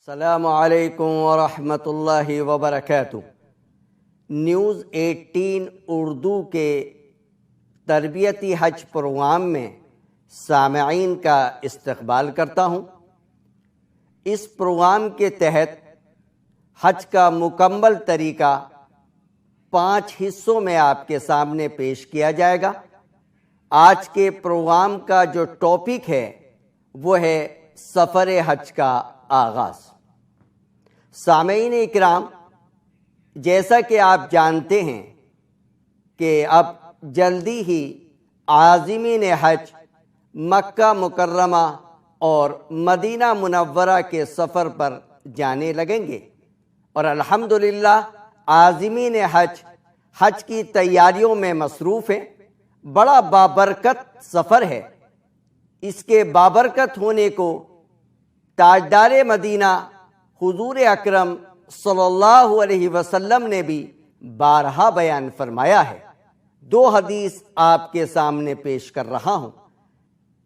السلام علیکم ورحمۃ اللہ وبرکاتہ۔ نیوز 18 اردو کے تربیتی حج پروگرام میں سامعین کا استقبال کرتا ہوں۔ اس پروگرام کے تحت حج کا مکمل طریقہ 5 حصوں میں آپ کے سامنے پیش کیا جائے گا۔ آج کے پروگرام کا جو ٹاپک ہے وہ ہے سفر حج کا آغاز۔ سامعین اکرام، جیسا کہ آپ جانتے ہیں کہ اب جلدی ہی عازمین حج مکہ مکرمہ اور مدینہ منورہ کے سفر پر جانے لگیں گے، اور الحمدللہ عازمین حج کی تیاریوں میں مصروف ہیں۔ بڑا بابرکت سفر ہے۔ اس کے بابرکت ہونے کو تاجدار مدینہ حضور اکرم صلی اللہ علیہ وسلم نے بھی بارہا بیان فرمایا ہے۔ 2 حدیث آپ کے سامنے پیش کر رہا ہوں۔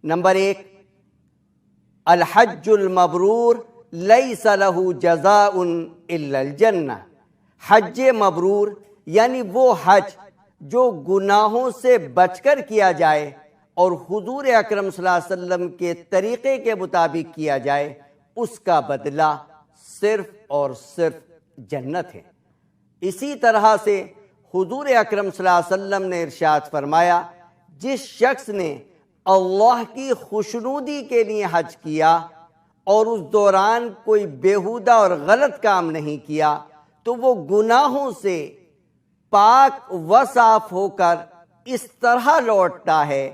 نمبر 1، الحج المبرور لیس لہ جزاء الا الجنہ۔ حج مبرور یعنی وہ حج جو گناہوں سے بچ کر کیا جائے اور حضور اکرم صلی اللہ علیہ وسلم کے طریقے کے مطابق کیا جائے، اس کا بدلہ صرف اور صرف جنت ہے۔ اسی طرح سے حضور اکرم صلی اللہ علیہ وسلم نے ارشاد فرمایا، جس شخص نے اللہ کی خوشنودی کے لیے حج کیا اور اس دوران کوئی بیہودہ اور غلط کام نہیں کیا تو وہ گناہوں سے پاک و صاف ہو کر اس طرح لوٹتا ہے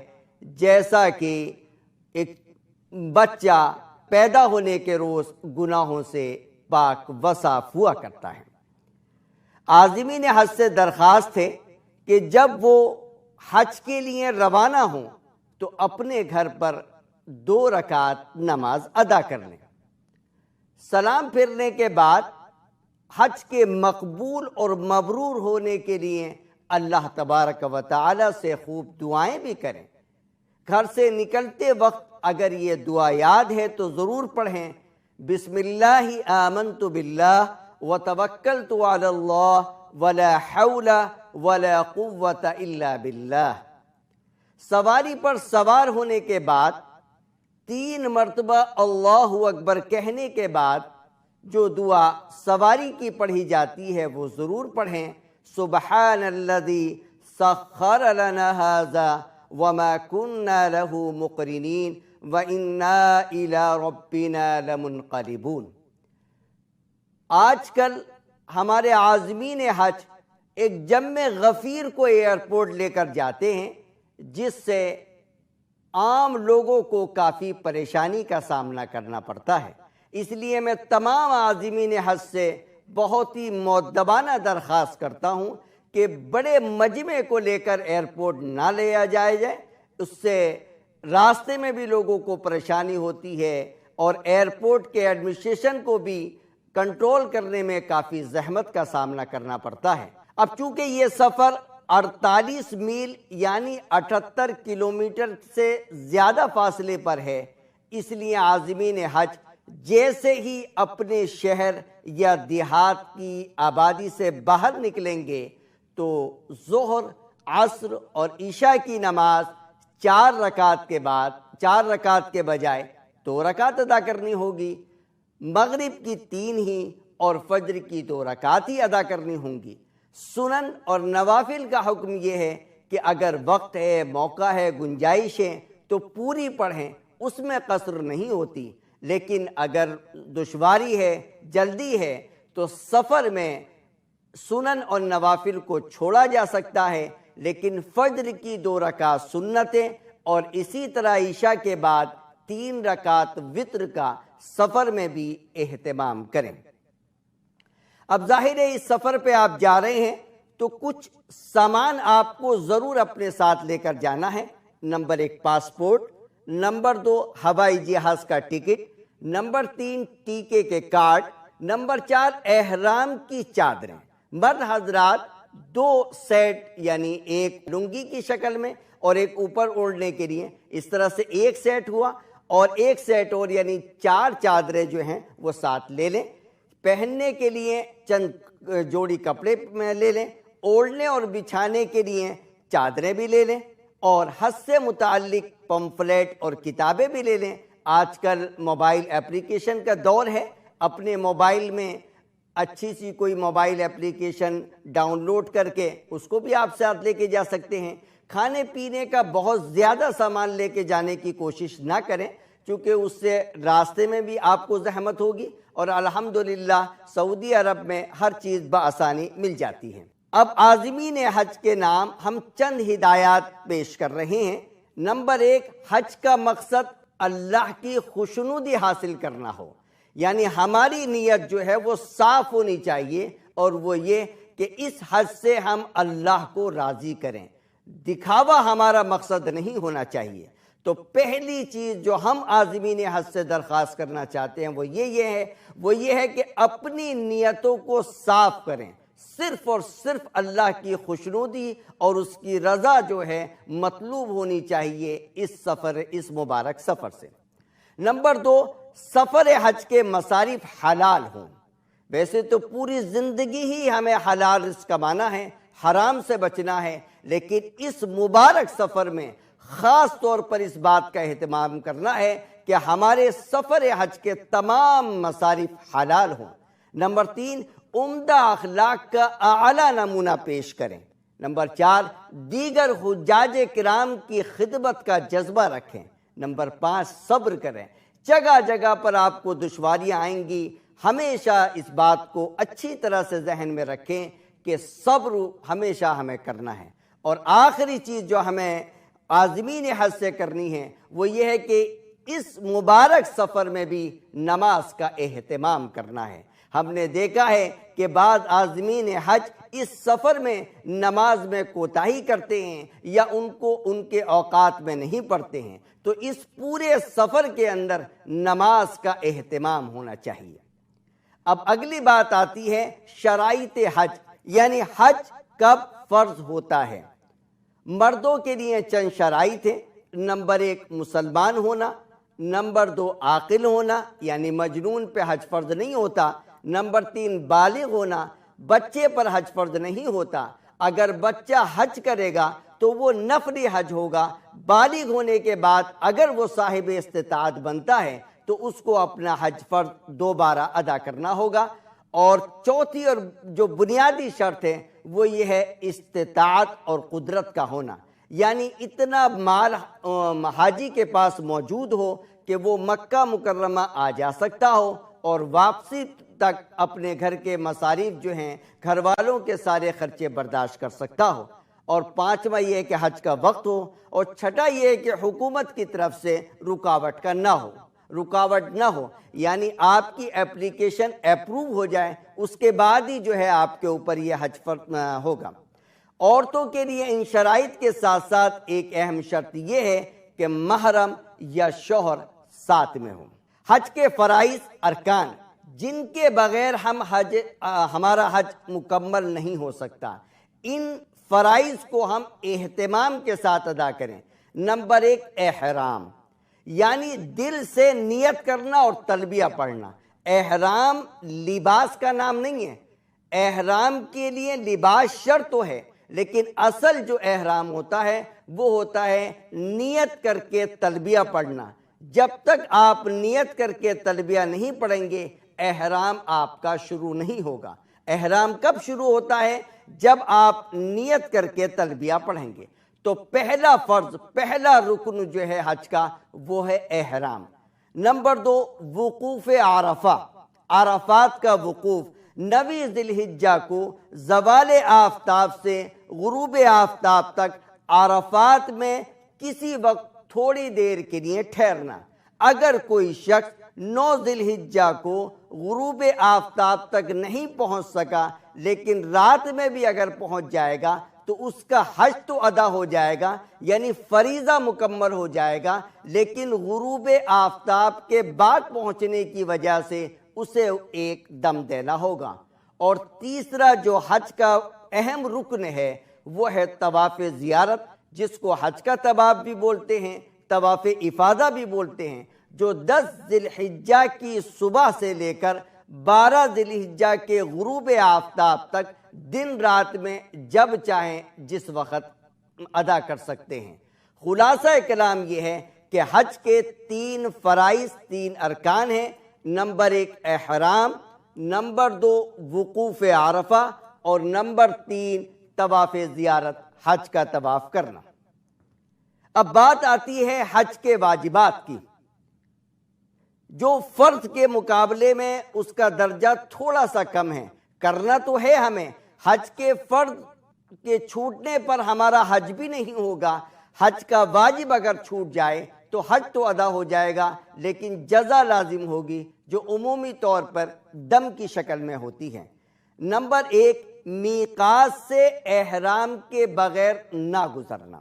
جیسا کہ ایک بچہ پیدا ہونے کے روز گناہوں سے پاک و صاف ہوا کرتا ہے۔ عازمین حج سے درخواست ہے کہ جب وہ حج کے لیے روانہ ہوں تو اپنے گھر پر 2 رکعت نماز ادا کر لیں۔ سلام پھرنے کے بعد حج کے مقبول اور مبرور ہونے کے لیے اللہ تبارک و تعالی سے خوب دعائیں بھی کریں۔ گھر سے نکلتے وقت اگر یہ دعا یاد ہے تو ضرور پڑھیں، بسم اللہ آمنت باللہ وتوکلت علی اللہ ولا حول ولا قوة الا باللہ۔ سواری پر سوار ہونے کے بعد 3 مرتبہ اللہ اکبر کہنے کے بعد جو دعا سواری کی پڑھی جاتی ہے وہ ضرور پڑھیں، سبحان الذی سخر لنا ھذا وما كنا له مقرنین وَإِنَّا إِلَىٰ رَبِّنَا لَمُنْقَلِبُونَ۔ آج کل ہمارے عازمین حج ایک جم غفیر کو ایئرپورٹ لے کر جاتے ہیں، جس سے عام لوگوں کو کافی پریشانی کا سامنا کرنا پڑتا ہے۔ اس لیے میں تمام عازمین حج سے بہت ہی مؤدبانہ درخواست کرتا ہوں کہ بڑے مجمع کو لے کر ایئرپورٹ نہ لے جائے، اس سے راستے میں بھی لوگوں کو پریشانی ہوتی ہے اور ایئرپورٹ کے ایڈمنسٹریشن کو بھی کنٹرول کرنے میں کافی زحمت کا سامنا کرنا پڑتا ہے۔ اب چونکہ یہ سفر 48 میل یعنی 78 کلومیٹر سے زیادہ فاصلے پر ہے، اس لیے عازمین حج جیسے ہی اپنے شہر یا دیہات کی آبادی سے باہر نکلیں گے تو ظہر، عصر اور عشاء کی نماز 4 رکعت کے بجائے 2 رکعت ادا کرنی ہوگی، مغرب کی 3 ہی اور فجر کی 2 رکعت ہی ادا کرنی ہوں گی۔ سنن اور نوافل کا حکم یہ ہے کہ اگر وقت ہے، موقع ہے، گنجائش ہے تو پوری پڑھیں، اس میں قصر نہیں ہوتی۔ لیکن اگر دشواری ہے، جلدی ہے تو سفر میں سنن اور نوافل کو چھوڑا جا سکتا ہے، لیکن فجر کی 2 رکعت سنتیں اور اسی طرح عشاء کے بعد 3 رکعت وتر کا سفر میں بھی اہتمام کریں۔ اب ظاہر ہے اس سفر پہ آپ جا رہے ہیں تو کچھ سامان آپ کو ضرور اپنے ساتھ لے کر جانا ہے۔ نمبر 1 پاسپورٹ، نمبر 2 ہوائی جہاز کا ٹکٹ، نمبر 3 ٹیکے کے کارڈ، نمبر 4 احرام کی چادریں۔ مرد حضرات 2 سیٹ یعنی ایک لنگی کی شکل میں اور ایک اوپر اوڑھنے کے لیے، اس طرح سے 1 سیٹ ہوا، اور ایک سیٹ اور یعنی 4 چادریں جو ہیں وہ ساتھ لے لیں۔ پہننے کے لیے چند جوڑی کپڑے لے لیں، اوڑھنے اور بچھانے کے لیے چادریں بھی لے لیں، اور حج سے متعلق پمفلیٹ اور کتابیں بھی لے لیں۔ آج کل موبائل اپلیکیشن کا دور ہے، اپنے موبائل میں اچھی سی کوئی موبائل اپلیکیشن ڈاؤن لوڈ کر کے اس کو بھی آپ ساتھ لے کے جا سکتے ہیں۔ کھانے پینے کا بہت زیادہ سامان لے کے جانے کی کوشش نہ کریں، چونکہ اس سے راستے میں بھی آپ کو زحمت ہوگی، اور الحمدللہ سعودی عرب میں ہر چیز بآسانی مل جاتی ہے۔ اب عازمین حج کے نام ہم چند ہدایات پیش کر رہے ہیں۔ نمبر 1، حج کا مقصد اللہ کی خوشنودی حاصل کرنا ہو، یعنی ہماری نیت جو ہے وہ صاف ہونی چاہیے، اور وہ یہ کہ اس حج سے ہم اللہ کو راضی کریں۔ دکھاوا ہمارا مقصد نہیں ہونا چاہیے۔ تو پہلی چیز جو ہم عازمین حج سے درخواست کرنا چاہتے ہیں وہ یہ ہے کہ اپنی نیتوں کو صاف کریں، صرف اور صرف اللہ کی خوشنودی اور اس کی رضا جو ہے مطلوب ہونی چاہیے اس مبارک سفر سے۔ نمبر 2، سفر حج کے مصارف حلال ہوں۔ ویسے تو پوری زندگی ہی ہمیں حلال رزق کمانا ہے، حرام سے بچنا ہے، لیکن اس مبارک سفر میں خاص طور پر اس بات کا اہتمام کرنا ہے کہ ہمارے سفر حج کے تمام مصارف حلال ہوں۔ نمبر 3، عمدہ اخلاق کا اعلیٰ نمونہ پیش کریں۔ نمبر 4، دیگر حجاج کرام کی خدمت کا جذبہ رکھیں۔ نمبر 5، صبر کریں۔ جگہ جگہ پر آپ کو دشواریاں آئیں گی، ہمیشہ اس بات کو اچھی طرح سے ذہن میں رکھیں کہ صبر ہمیشہ ہمیں کرنا ہے۔ اور آخری چیز جو ہمیں عازمین حج سے کرنی ہے وہ یہ ہے کہ اس مبارک سفر میں بھی نماز کا اہتمام کرنا ہے۔ ہم نے دیکھا ہے کہ بعض عازمین حج اس سفر میں نماز میں کوتاہی کرتے ہیں یا ان کے اوقات میں نہیں پڑھتے ہیں، تو اس پورے سفر کے اندر نماز کا اہتمام ہونا چاہیے۔ اب اگلی بات آتی ہے شرائط حج، یعنی حج کب فرض ہوتا ہے۔ مردوں کے لیے چند شرائط ہیں۔ نمبر 1، مسلمان ہونا۔ نمبر 2، عاقل ہونا، یعنی مجنون پہ حج فرض نہیں ہوتا۔ نمبر 3، بالغ ہونا، بچے پر حج فرض نہیں ہوتا۔ اگر بچہ حج کرے گا تو وہ نفلی حج ہوگا۔ بالغ ہونے کے بعد اگر وہ صاحب استطاعت بنتا ہے تو اس کو اپنا حج فرض دوبارہ ادا کرنا ہوگا۔ اور چوتھی اور جو بنیادی شرط ہے وہ یہ ہے استطاعت اور قدرت کا ہونا، یعنی اتنا مال حاجی کے پاس موجود ہو کہ وہ مکہ مکرمہ آ جا سکتا ہو اور واپسی تک اپنے گھر کے مصارف جو ہیں، گھر والوں کے سارے خرچے برداشت کر سکتا ہو۔ اور 5واں یہ ہے کہ حج کا وقت ہو، اور 6واں یہ ہے کہ حکومت کی طرف سے رکاوٹ نہ ہو، یعنی آپ کی اپلیکیشن اپروو ہو جائے، اس کے بعد ہی جو ہے آپ کے اوپر یہ حج فرض ہوگا۔ عورتوں کے لیے ان شرائط کے ساتھ ساتھ ایک اہم شرط یہ ہے کہ محرم یا شوہر ساتھ میں ہوں۔ حج کے فرائض ارکان جن کے بغیر ہمارا حج مکمل نہیں ہو سکتا، ان فرائض کو ہم اہتمام کے ساتھ ادا کریں۔ نمبر 1، احرام، یعنی دل سے نیت کرنا اور تلبیہ پڑھنا۔ احرام لباس کا نام نہیں ہے، احرام کے لیے لباس شرط تو ہے، لیکن اصل جو احرام ہوتا ہے وہ ہوتا ہے نیت کر کے تلبیہ پڑھنا۔ جب تک آپ نیت کر کے تلبیہ نہیں پڑھیں گے احرام آپ کا شروع نہیں ہوگا۔ احرام کب شروع ہوتا ہے؟ جب آپ نیت کر کے تلبیہ پڑھیں گے۔ تو پہلا فرض، پہلا رکن جو ہے حج کا وہ ہے احرام۔ نمبر 2، وقوف عرفہ، عرفات کا وقوف 9 ذی الحجہ کو زوال آفتاب سے غروب آفتاب تک عرفات میں کسی وقت تھوڑی دیر کے لیے ٹھہرنا۔ اگر کوئی شخص 9 ذی الحجہ کو غروب آفتاب تک نہیں پہنچ سکا لیکن رات میں بھی اگر پہنچ جائے گا تو اس کا حج تو ادا ہو جائے گا، یعنی فریضہ مکمل ہو جائے گا، لیکن غروب آفتاب کے بعد پہنچنے کی وجہ سے اسے ایک دم دینا ہوگا۔ اور تیسرا جو حج کا اہم رکن ہے وہ ہے طواف زیارت، جس کو حج کا طواف بھی بولتے ہیں، طواف افاضہ بھی بولتے ہیں۔ جو 10 ذی الحجہ کی صبح سے لے کر 12 ذی الحجہ کے غروب آفتاب تک دن رات میں جب چاہیں جس وقت ادا کر سکتے ہیں۔ خلاصہ کلام یہ ہے کہ حج کے 3 فرائض، 3 ارکان ہیں۔ نمبر 1 احرام، نمبر 2 وقوف عرفہ، اور نمبر 3 طواف زیارت، حج کا طواف کرنا۔ اب بات آتی ہے حج کے واجبات کی، جو فرض کے مقابلے میں اس کا درجہ تھوڑا سا کم ہے۔ کرنا تو ہے ہمیں، حج کے فرض کے چھوٹنے پر ہمارا حج بھی نہیں ہوگا۔ حج کا واجب اگر چھوٹ جائے تو حج تو ادا ہو جائے گا، لیکن جزا لازم ہوگی، جو عمومی طور پر دم کی شکل میں ہوتی ہے۔ نمبر 1 میقات سے احرام کے بغیر نہ گزرنا،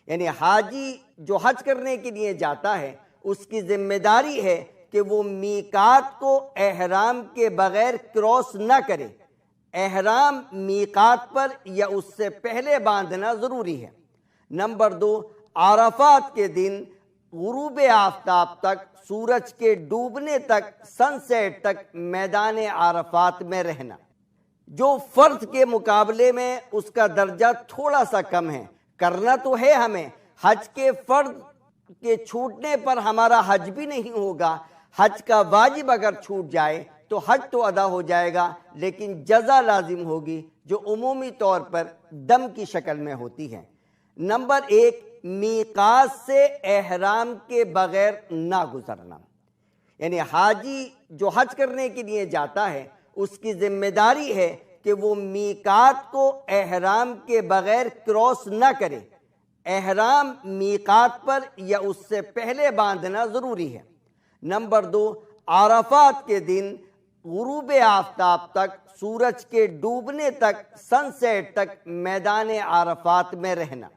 یعنی حاجی جو حج کرنے کے لیے جاتا ہے اس کی ذمہ داری ہے کہ وہ میقات کو احرام کے بغیر کراس نہ کرے۔ احرام میقات پر یا اس سے پہلے باندھنا ضروری ہے۔ نمبر 2 عرفات کے دن غروب آفتاب تک، سورج کے ڈوبنے تک، سن سیٹ تک میدان عرفات میں رہنا، جو فرض کے مقابلے میں اس کا درجہ تھوڑا سا کم ہے۔ کرنا تو ہے ہمیں، حج کے فرض کے چھوٹنے پر ہمارا حج بھی نہیں ہوگا۔ حج کا واجب اگر چھوٹ جائے تو حج تو ادا ہو جائے گا، لیکن جزا لازم ہوگی، جو عمومی طور پر دم کی شکل میں ہوتی ہے۔ نمبر 1 میقات سے احرام کے بغیر نہ گزرنا، یعنی حاجی جو حج کرنے کے لیے جاتا ہے اس کی ذمہ داری ہے کہ وہ میقات کو احرام کے بغیر کراس نہ کرے۔ احرام میقات پر یا اس سے پہلے باندھنا ضروری ہے۔ نمبر 2 عرفات کے دن غروب آفتاب تک، سورج کے ڈوبنے تک، سن سیٹ تک میدان عرفات میں رہنا۔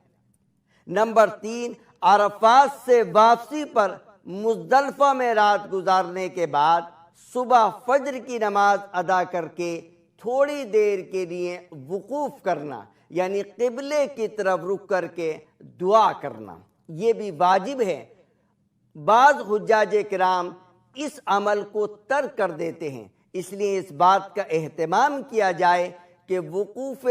نمبر 3 عرفات سے واپسی پر مزدلفہ میں رات گزارنے کے بعد صبح فجر کی نماز ادا کر کے تھوڑی دیر کے لیے وقوف کرنا، یعنی قبلے کی طرف رخ کر کے دعا کرنا، یہ بھی واجب ہے۔ بعض حجاج کرام اس عمل کو ترک کر دیتے ہیں، اس لیے اس بات کا اہتمام کیا جائے کہ وقوف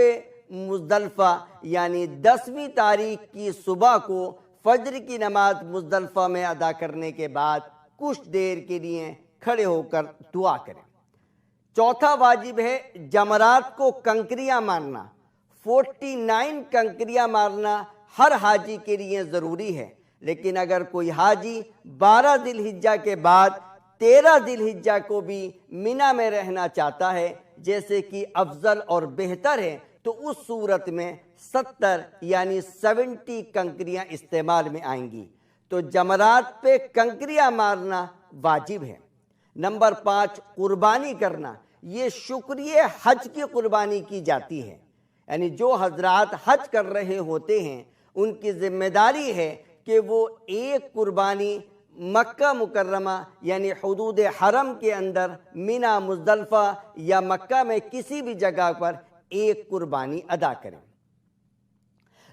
مزدلفہ یعنی 10ویں تاریخ کی صبح کو فجر کی نماز مزدلفہ میں ادا کرنے کے بعد کچھ دیر کے لیے کھڑے ہو کر دعا کریں۔ چوتھا واجب ہے جمرات کو کنکریاں مارنا۔ 49 کنکریاں مارنا ہر حاجی کے لیے ضروری ہے، لیکن اگر کوئی حاجی 12 ذی الحجہ کے بعد 13 ذی الحجہ کو بھی منی میں رہنا چاہتا ہے، جیسے کہ افضل اور بہتر ہے، تو اس صورت میں 70 یعنی 70 کنکریاں استعمال میں آئیں گی، تو جمرات پہ کنکریاں مارنا واجب ہے۔ نمبر 5 قربانی کرنا، یہ شکریہ حج کی قربانی کی جاتی ہے، یعنی جو حضرات حج کر رہے ہوتے ہیں ان کی ذمہ داری ہے کہ وہ ایک قربانی مکہ مکرمہ یعنی حدود حرم کے اندر منی، مزدلفہ یا مکہ میں کسی بھی جگہ پر ایک قربانی ادا کریں۔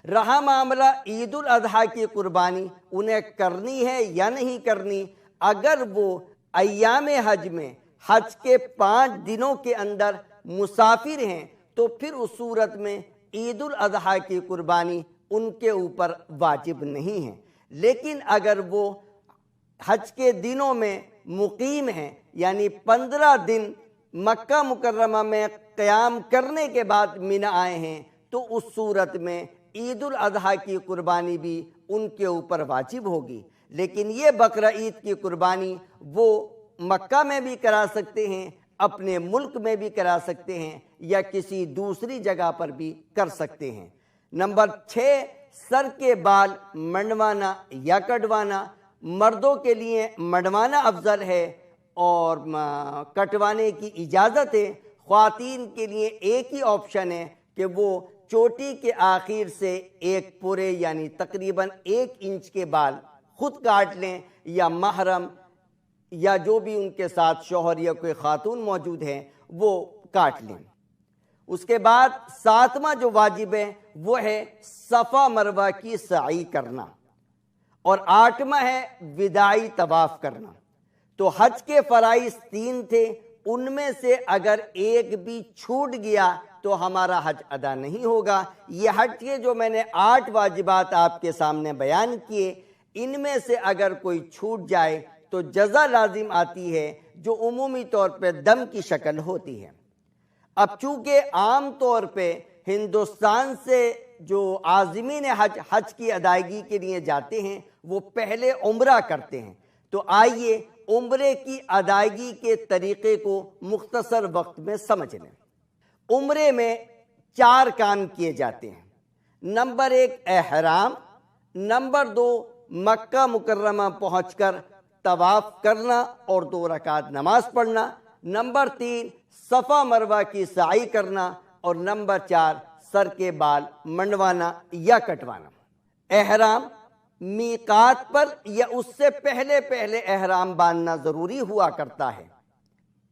رہا معاملہ عید الاضحیٰ کی قربانی، انہیں کرنی ہے یا نہیں کرنی، اگر وہ ایام حج میں حج کے 5 دنوں کے اندر مسافر ہیں تو پھر اس صورت میں عید الاضحیٰ کی قربانی ان کے اوپر واجب نہیں ہے۔ لیکن اگر وہ حج کے دنوں میں مقیم ہیں، یعنی 15 دن مکہ مکرمہ میں قیام کرنے کے بعد منی آئے ہیں، تو اس صورت میں عید الاضحیٰ کی قربانی بھی ان کے اوپر واجب ہوگی۔ لیکن یہ بقرہ عید کی قربانی وہ مکہ میں بھی کرا سکتے ہیں، اپنے ملک میں بھی کرا سکتے ہیں، یا کسی دوسری جگہ پر بھی کر سکتے ہیں۔ نمبر 6 سر کے بال منڈوانا یا کٹوانا۔ مردوں کے لیے منڈوانا افضل ہے اور کٹوانے کی اجازت ہے۔ خواتین کے لیے ایک ہی آپشن ہے کہ وہ چوٹی کے آخر سے ایک پورے یعنی تقریباً 1 انچ کے بال خود کاٹ لیں، یا محرم یا جو بھی ان کے ساتھ شوہر یا کوئی خاتون موجود ہے وہ کاٹ لیں۔ اس کے بعد 7واں جو واجب ہے وہ ہے صفا مروہ کی سعی کرنا، اور 8واں ہے وداعی طواف کرنا۔ تو حج کے فرائض 3 تھے، ان میں سے اگر ایک بھی چھوٹ گیا تو ہمارا حج ادا نہیں ہوگا۔ یہ حج کے جو میں نے 8 واجبات آپ کے سامنے بیان کیے، ان میں سے اگر کوئی چھوٹ جائے تو جزا لازم آتی ہے، جو عمومی طور پہ دم کی شکل ہوتی ہے۔ اب چونکہ عام طور پہ ہندوستان سے جو عازمین حج کی ادائیگی کے لیے جاتے ہیں وہ پہلے عمرہ کرتے ہیں، تو آئیے عمرے کی ادائیگی کے طریقے کو مختصر وقت میں سمجھ لیں۔ عمرے میں 4 کام کیے جاتے ہیں۔ نمبر 1 احرام، نمبر 2 مکہ مکرمہ پہنچ کر طواف کرنا اور 2 رکعت نماز پڑھنا، نمبر 3 صفا مروہ کی سعی کرنا، اور نمبر 4 سر کے بال منڈوانا یا کٹوانا۔ احرام میقات پر یا اس سے پہلے احرام باندھنا ضروری ہوا کرتا ہے۔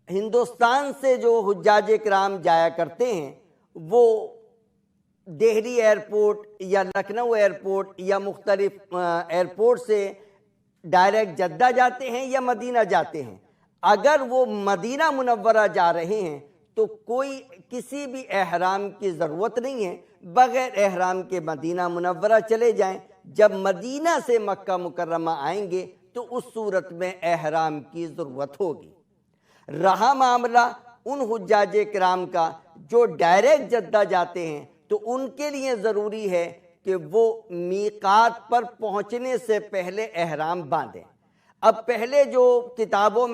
ہندوستان سے جو حجاج کرام جایا کرتے ہیں وہ دہلی ایئرپورٹ یا لکھنؤ ایئرپورٹ یا مختلف ایئرپورٹ سے ڈائریکٹ جدہ جاتے ہیں یا مدینہ جاتے ہیں۔ اگر وہ مدینہ منورہ جا رہے ہیں تو کسی بھی احرام کی ضرورت نہیں ہے، بغیر احرام کے مدینہ منورہ چلے جائیں۔ جب مدینہ سے مکہ مکرمہ آئیں گے تو اس صورت میں احرام کی ضرورت ہوگی۔ رہا معاملہ ان حجاج کرام کا جو ڈائریکٹ جدہ جاتے ہیں تو ان کے لیے ضروری ہے کہ وہ میقات پر پہنچنے سے پہلے احرام باندھیں۔ اب پہلے جو کتابوں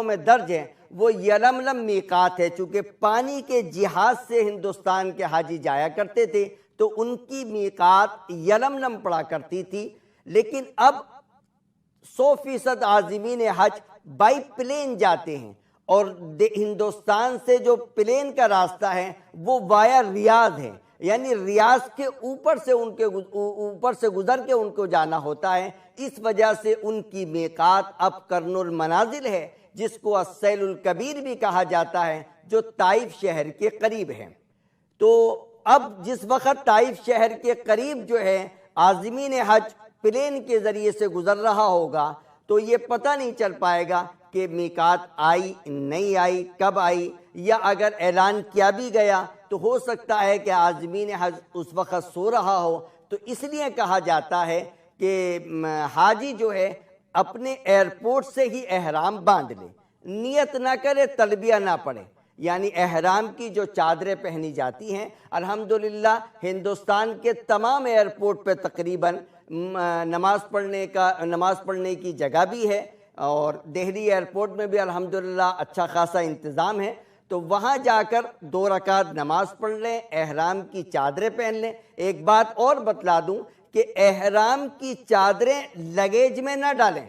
میں درج ہے وہ یلملم میقات ہے، چونکہ پانی کے جہاز سے ہندوستان کے حاجی جایا کرتے تھے تو ان کی میقات یلملم پڑا کرتی تھی، لیکن اب 100% عازمین حج بائی پلین جاتے ہیں، اور ہندوستان سے جو پلین کا راستہ ہے وہ وایا ریاض ہے، یعنی ریاض کے اوپر سے گزر کے ان کو جانا ہوتا ہے۔ اس وجہ سے ان کی میقات اب قرن المنازل ہے، جس کو السیل الکبیر بھی کہا جاتا ہے، جو طائف شہر کے قریب ہے۔ تو اب جس وقت طائف شہر کے قریب جو ہے عازمین حج پلین کے ذریعے سے گزر رہا ہوگا تو یہ پتہ نہیں چل پائے گا کہ میقات آئی نہیں آئی، کب آئی، یا اگر اعلان کیا بھی گیا تو ہو سکتا ہے کہ عازمین حج اس وقت سو رہا ہو۔ تو اس لیے کہا جاتا ہے کہ حاجی جو ہے اپنے ایئرپورٹ سے ہی احرام باندھ لے، نیت نہ کرے، تلبیہ نہ پڑھے۔ یعنی احرام کی جو چادریں پہنی جاتی ہیں، الحمدللہ ہندوستان کے تمام ایئرپورٹ پہ تقریباً نماز پڑھنے کی جگہ بھی ہے، اور دہلی ایئرپورٹ میں بھی الحمدللہ اچھا خاصا انتظام ہے، تو وہاں جا کر 2 رکعت نماز پڑھ لیں، احرام کی چادریں پہن لیں۔ ایک بات اور بتلا دوں کہ احرام کی چادریں لگیج میں نہ ڈالیں،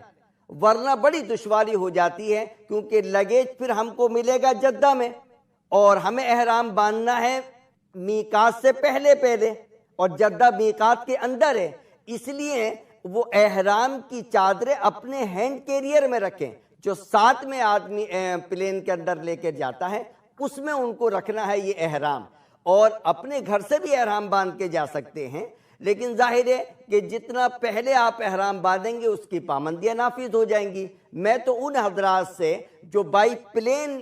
ورنہ بڑی دشواری ہو جاتی ہے، کیونکہ لگیج پھر ہم کو ملے گا جدہ میں، اور ہمیں احرام باندھنا ہے میقات سے پہلے، اور جدہ میقات کے اندر ہے۔ اس لیے وہ احرام کی چادریں اپنے ہینڈ کیریئر میں رکھیں، جو ساتھ میں آدمی پلین کے اندر لے کے جاتا ہے اس میں ان کو رکھنا ہے یہ احرام، اور اپنے گھر سے بھی احرام باندھ کے جا سکتے ہیں، لیکن ظاہر ہے کہ جتنا پہلے آپ احرام باندھیں گے اس کی پابندیاں نافذ ہو جائیں گی۔ میں تو ان حضرات سے جو بائی پلین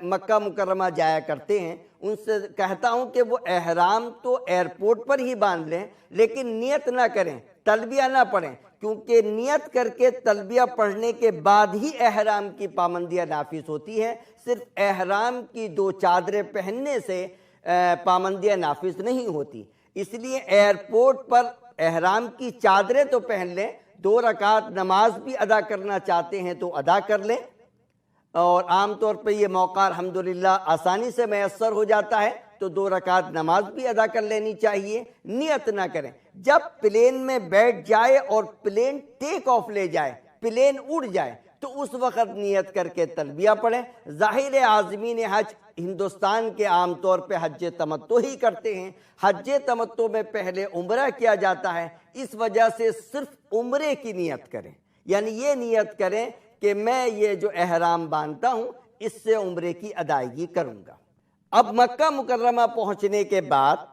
مکہ مکرمہ جایا کرتے ہیں ان سے کہتا ہوں کہ وہ احرام تو ایئرپورٹ پر ہی باندھ لیں، لیکن نیت نہ کریں، تلبیہ نہ پڑھیں، کیونکہ نیت کر کے تلبیہ پڑھنے کے بعد ہی احرام کی پابندیاں نافذ ہوتی ہیں۔ صرف احرام کی 2 چادریں پہننے سے پابندیاں نافذ نہیں ہوتی۔ اس لیے ایئرپورٹ پر احرام کی چادریں تو پہن لیں، 2 رکعت نماز بھی ادا کرنا چاہتے ہیں تو ادا کر لیں، اور عام طور پہ یہ موقع الحمدللہ آسانی سے میسر ہو جاتا ہے تو 2 رکعت نماز بھی ادا کر لینی چاہیے۔ نیت نہ کریں، جب پلین میں بیٹھ جائے اور پلین ٹیک آف لے جائے، پلین اڑ جائے تو اس وقت نیت کر کے تلبیہ پڑھیں۔ ظاہر عازمین حج ہندوستان کے عام طور پہ حج تمتع ہی کرتے ہیں، حج تمتع میں پہلے عمرہ کیا جاتا ہے، اس وجہ سے صرف عمرے کی نیت کریں، یعنی یہ نیت کریں کہ میں یہ جو احرام باندھتا ہوں اس سے عمرے کی ادائیگی کروں گا۔ اب مکہ مکرمہ پہنچنے کے بعد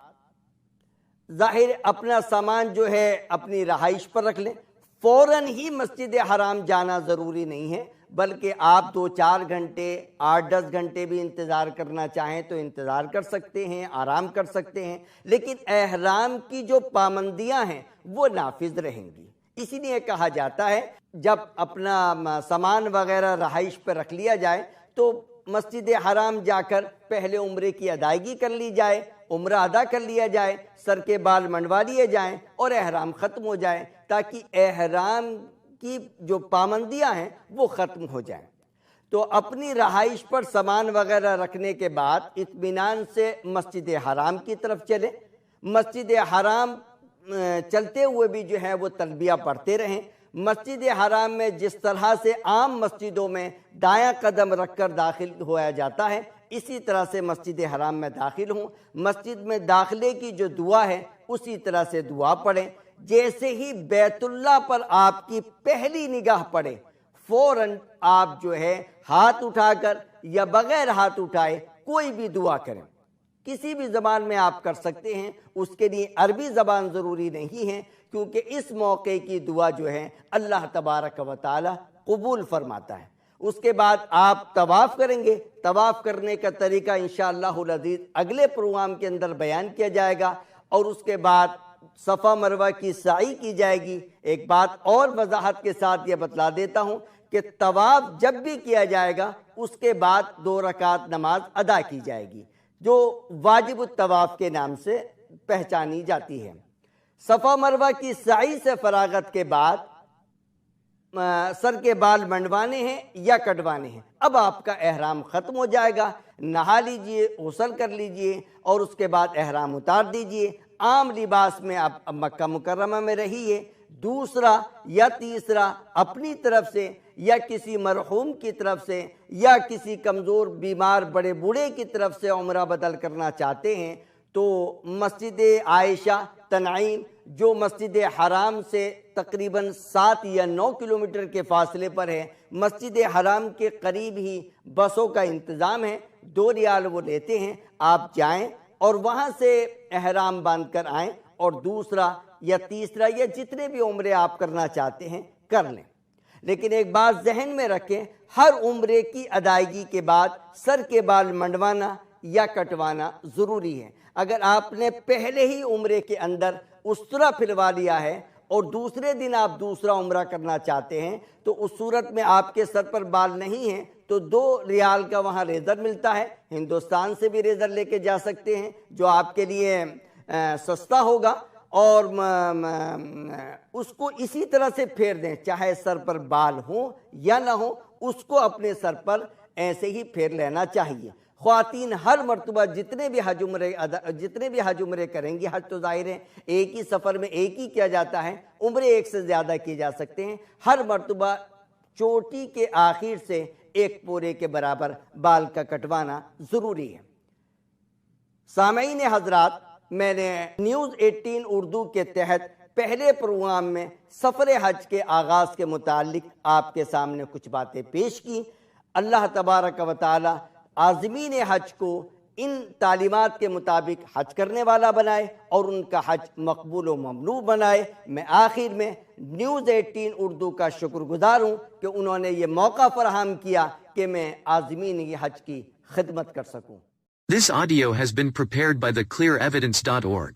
ظاہر اپنا سامان جو ہے اپنی رہائش پر رکھ لیں، فوراً ہی مسجد حرام جانا ضروری نہیں ہے، بلکہ آپ 2-4 گھنٹے 8-10 گھنٹے بھی انتظار کرنا چاہیں تو انتظار کر سکتے ہیں، آرام کر سکتے ہیں، لیکن احرام کی جو پابندیاں ہیں وہ نافذ رہیں گی۔ اسی لیے کہا جاتا ہے جب اپنا سامان وغیرہ رہائش پہ رکھ لیا جائے تو مسجد حرام جا کر پہلے عمرے کی ادائیگی کر لی جائے، عمرہ ادا کر لیا جائے، سر کے بال منڈوا لیے جائیں اور احرام ختم ہو جائے، تاکہ احرام کی جو پابندیاں ہیں وہ ختم ہو جائیں۔ تو اپنی رہائش پر سامان وغیرہ رکھنے کے بعد اطمینان سے مسجد حرام کی طرف چلیں۔ مسجد حرام چلتے ہوئے بھی جو ہے وہ تلبیہ پڑھتے رہیں۔ مسجد حرام میں جس طرح سے عام مسجدوں میں دایاں قدم رکھ کر داخل ہوا جاتا ہے، اسی طرح سے مسجد حرام میں داخل ہوں۔ مسجد میں داخلے کی جو دعا ہے اسی طرح سے دعا پڑھیں۔ جیسے ہی بیت اللہ پر آپ کی پہلی نگاہ پڑے، فوراً آپ جو ہے ہاتھ اٹھا کر یا بغیر ہاتھ اٹھائے کوئی بھی دعا کریں۔ کسی بھی زبان میں آپ کر سکتے ہیں، اس کے لیے عربی زبان ضروری نہیں ہے، کیونکہ اس موقع کی دعا جو ہے اللہ تبارک و تعالی قبول فرماتا ہے۔ اس کے بعد آپ طواف کریں گے۔ طواف کرنے کا طریقہ انشاءاللہ العزیز اگلے پروگرام کے اندر بیان کیا جائے گا، اور اس کے بعد صفا مروہ کی سعی کی جائے گی۔ ایک بات اور وضاحت کے ساتھ یہ بتلا دیتا ہوں کہ طواف جب بھی کیا جائے گا اس کے بعد 2 رکعت نماز ادا کی جائے گی، جو واجب الطواف کے نام سے پہچانی جاتی ہے۔ صفا مروہ کی سعی سے فراغت کے بعد سر کے بال منڈوانے ہیں یا کٹوانے ہیں۔ اب آپ کا احرام ختم ہو جائے گا، نہا لیجئے، غسل کر لیجئے اور اس کے بعد احرام اتار دیجئے۔ عام لباس میں آپ مکہ مکرمہ میں رہیے۔ دوسرا یا تیسرا اپنی طرف سے یا کسی مرحوم کی طرف سے یا کسی کمزور بیمار بڑے بوڑھے کی طرف سے عمرہ بدل کرنا چاہتے ہیں تو مسجد عائشہ تنعیم، جو مسجد حرام سے تقریباً 7 یا 9 کلومیٹر کے فاصلے پر ہے، مسجد حرام کے قریب ہی بسوں کا انتظام ہے۔ 2 ریال وہ لیتے ہیں، آپ جائیں اور وہاں سے احرام باندھ کر آئیں، اور دوسرا یا تیسرا یا جتنے بھی عمرے آپ کرنا چاہتے ہیں کر لیں۔ لیکن ایک بات ذہن میں رکھیں، ہر عمرے کی ادائیگی کے بعد سر کے بال منڈوانا یا کٹوانا ضروری ہے۔ اگر آپ نے پہلے ہی عمرے کے اندر استرا پھلوا لیا ہے اور دوسرے دن آپ دوسرا عمرہ کرنا چاہتے ہیں تو اس صورت میں آپ کے سر پر بال نہیں ہیں تو 2 ریال کا وہاں ریزر ملتا ہے، ہندوستان سے بھی ریزر لے کے جا سکتے ہیں جو آپ کے لیے سستا ہوگا، اور اس کو اسی طرح سے پھیر دیں، چاہے سر پر بال ہوں یا نہ ہوں، اس کو اپنے سر پر ایسے ہی پھیر لینا چاہیے۔ خواتین ہر مرتبہ جتنے بھی حج عمرے کریں گی، حج تو ظاہر ہے ایک ہی سفر میں ایک ہی کیا جاتا ہے، عمرے ایک سے زیادہ کیے جا سکتے ہیں، ہر مرتبہ چوٹی کے آخر سے 1 پورے کے برابر بال کا کٹوانا ضروری ہے۔ سامعین حضرات، میں نے نیوز 18 اردو کے تحت پہلے پروگرام میں سفر حج کے آغاز کے متعلق آپ کے سامنے کچھ باتیں پیش کی۔ اللہ تبارک و تعالی عازمین حج کو ان تعلیمات کے مطابق حج کرنے والا بنائے اور ان کا حج مقبول و ممنوع بنائے۔ میں آخر میں نیوز 18 اردو کا شکر گزار ہوں کہ انہوں نے یہ موقع فراہم کیا کہ میں عازمین حج کی خدمت کر سکوں۔ This audio has been prepared by theclearevidence.org.